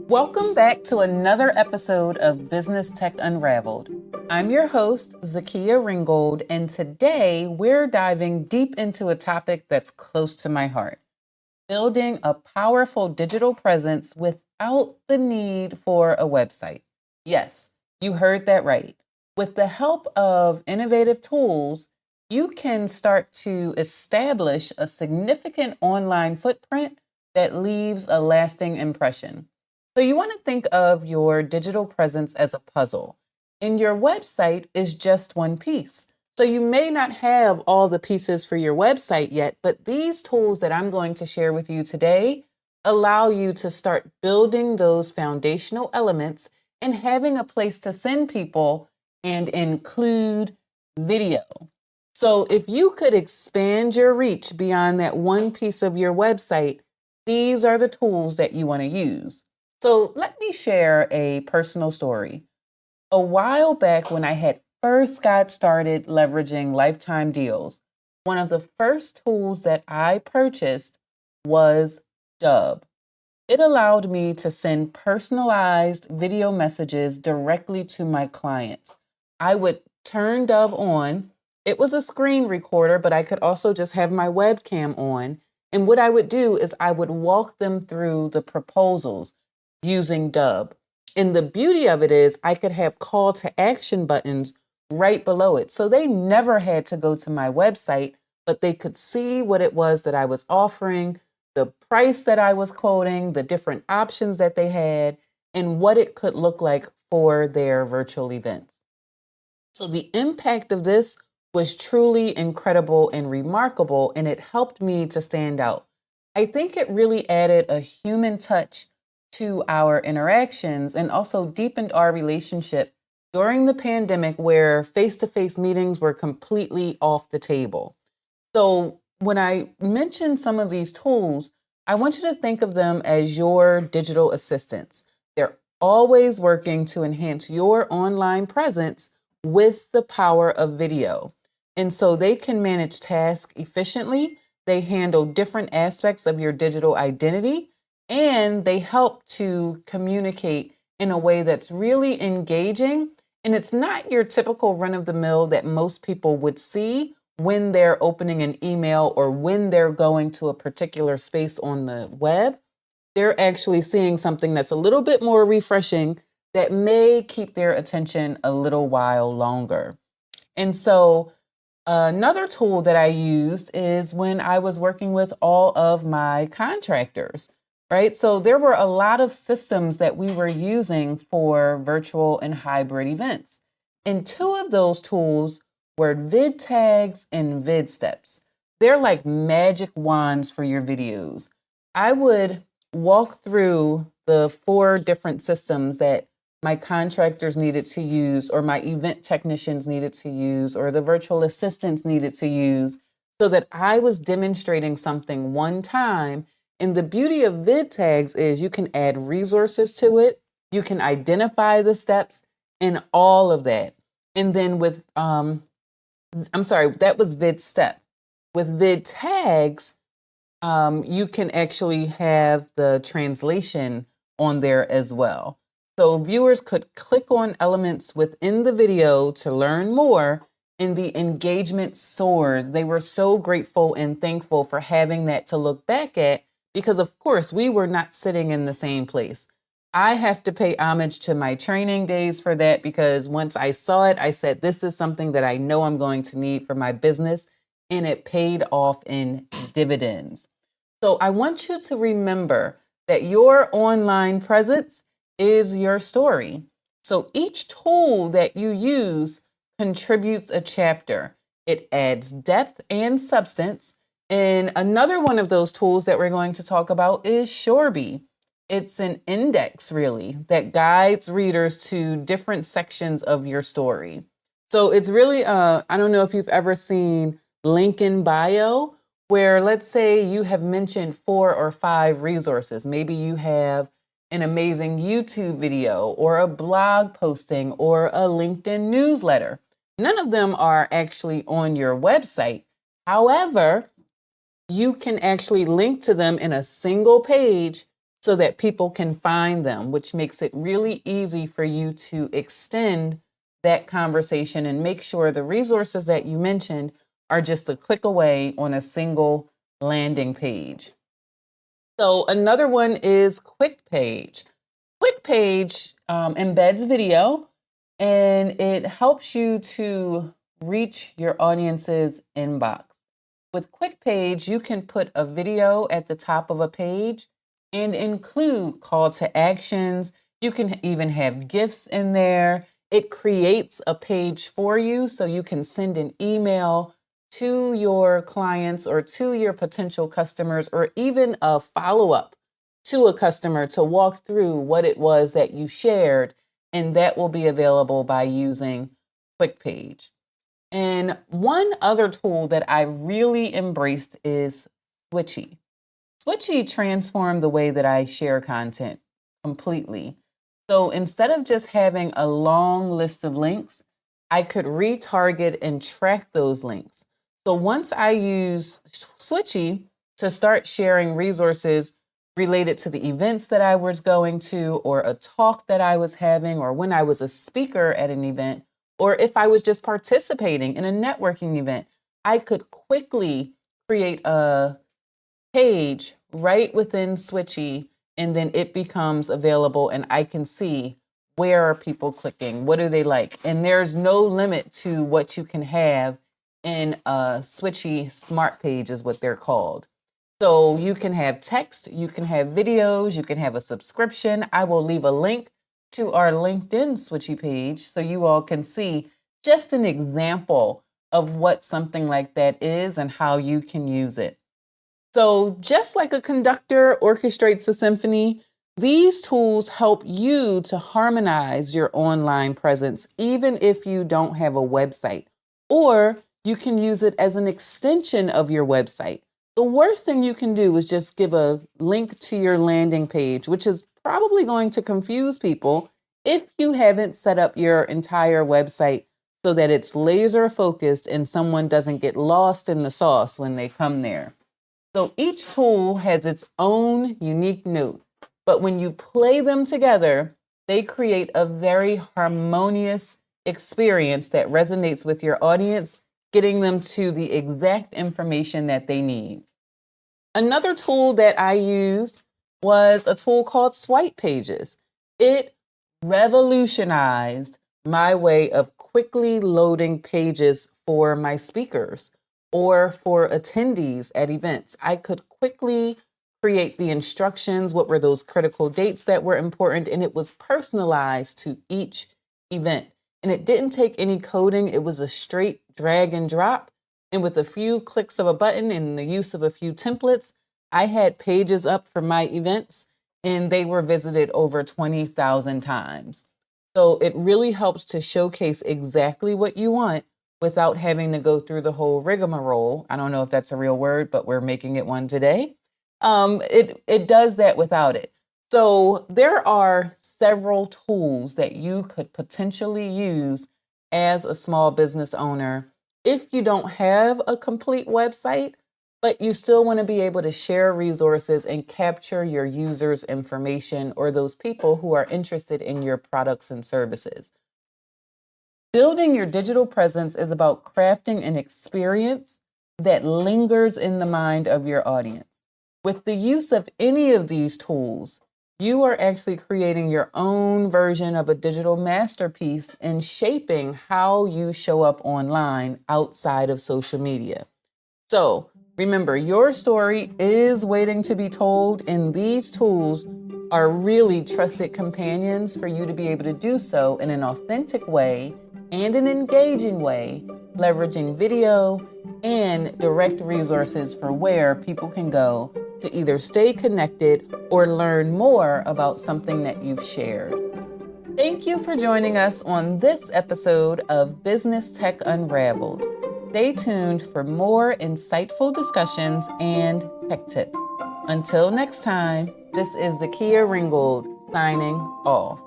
Welcome back to another episode of Business Tech Unraveled. I'm your host, Zakia Ringgold, and today we're diving deep into a topic that's close to my heart: building a powerful digital presence without the need for a website. Yes, you heard that right. With the help of innovative tools, you can start to establish a significant online footprint that leaves a lasting impression. So, you want to think of your digital presence as a puzzle, and your website is just one piece. So you may not have all the pieces for your website yet, but these tools that I'm going to share with you today allow you to start building those foundational elements and having a place to send people and include video. So if you could expand your reach beyond that one piece of your website, these are the tools that you want to use. So let me share a personal story. A while back, when I had first got started leveraging lifetime deals, one of the first tools that I purchased was Dub. It allowed me to send personalized video messages directly to my clients. I would turn Dub on. It was a screen recorder, but I could also just have my webcam on. And what I would do is I would walk them through the proposals using Dub. And the beauty of it is I could have call to action buttons right below it. So they never had to go to my website, but they could see what it was that I was offering, the price that I was quoting, the different options that they had, and what it could look like for their virtual events. So the impact of this was truly incredible and remarkable, and it helped me to stand out. I think it really added a human touch to our interactions and also deepened our relationship during the pandemic where face-to-face meetings were completely off the table. So when I mention some of these tools, I want you to think of them as your digital assistants. They're always working to enhance your online presence with the power of video. And so they can manage tasks efficiently. They handle different aspects of your digital identity, and they help to communicate in a way that's really engaging. And it's not your typical run of the mill that most people would see when they're opening an email or when they're going to a particular space on the web. They're actually seeing something that's a little bit more refreshing that may keep their attention a little while longer. And so another tool that I used is when I was working with all of my contractors, right? So there were a lot of systems that we were using for virtual and hybrid events. And two of those tools were VidTags and VidSteps. They're like magic wands for your videos. I would walk through the four different systems that my contractors needed to use, or my event technicians needed to use, or the virtual assistants needed to use, so that I was demonstrating something one time. And the beauty of VidTags is you can add resources to it, you can identify the steps and all of that. And then with, I'm sorry, that was VidStep. With VidTags, you can actually have the translation on there as well. So viewers could click on elements within the video to learn more, and the engagement soared. They were so grateful and thankful for having that to look back at because, of course, we were not sitting in the same place. I have to pay homage to my training days for that because once I saw it, I said, this is something that I know I'm going to need for my business, and it paid off in dividends. So I want you to remember that your online presence is your story. So each tool that you use contributes a chapter. It adds depth and substance. And another one of those tools that we're going to talk about is Shorby. It's an index, really, that guides readers to different sections of your story. So it's really, I don't know if you've ever seen link in bio, where let's say you have mentioned 4 or 5 resources. Maybe you have an amazing YouTube video or a blog posting or a LinkedIn newsletter. None of them are actually on your website. However, you can actually link to them in a single page so that people can find them, which makes it really easy for you to extend that conversation and make sure the resources that you mentioned are just a click away on a single landing page. So another one is QuickPage. QuickPage embeds video and it helps you to reach your audience's inbox. With QuickPage, you can put a video at the top of a page and include call to actions. You can even have GIFs in there. It creates a page for you so you can send an email to your clients or to your potential customers, or even a follow-up to a customer to walk through what it was that you shared, and that will be available by using QuickPage. And one other tool that I really embraced is Switchy. Switchy transformed the way that I share content completely. So instead of just having a long list of links, I could retarget and track those links. So once I use Switchy to start sharing resources related to the events that I was going to, or a talk that I was having, or when I was a speaker at an event, or if I was just participating in a networking event, I could quickly create a page right within Switchy, and then it becomes available and I can see where are people clicking, what do they like, and there's no limit to what you can have in a Switchy smart page is what they're called. So you can have text, you can have videos, you can have a subscription. I will leave a link to our LinkedIn Switchy page so you all can see just an example of what something like that is and how you can use it. So just like a conductor orchestrates a symphony, these tools help you to harmonize your online presence, even if you don't have a website, or you can use it as an extension of your website. The worst thing you can do is just give a link to your landing page, which is probably going to confuse people if you haven't set up your entire website so that it's laser focused and someone doesn't get lost in the sauce when they come there. So each tool has its own unique note, but when you play them together, they create a very harmonious experience that resonates with your audience, getting them to the exact information that they need. Another tool that I used was a tool called Swipe Pages. It revolutionized my way of quickly loading pages for my speakers or for attendees at events. I could quickly create the instructions, what were those critical dates that were important, and it was personalized to each event. And it didn't take any coding, it was a straight drag and drop. And with a few clicks of a button and the use of a few templates, I had pages up for my events and they were visited over 20,000 times. So it really helps to showcase exactly what you want without having to go through the whole rigmarole. I don't know if that's a real word, but we're making it one today. It does that without it. So there are several tools that you could potentially use as a small business owner if you don't have a complete website, but you still want to be able to share resources and capture your users' information or those people who are interested in your products and services. Building your digital presence is about crafting an experience that lingers in the mind of your audience. With the use of any of these tools, you are actually creating your own version of a digital masterpiece and shaping how you show up online outside of social media. So remember, your story is waiting to be told, and these tools are really trusted companions for you to be able to do so in an authentic way and an engaging way, leveraging video and direct resources for where people can go to either stay connected or learn more about something that you've shared. Thank you for joining us on this episode of Business Tech Unraveled. Stay tuned for more insightful discussions and tech tips. Until next time, this is Zakia Ringgold signing off.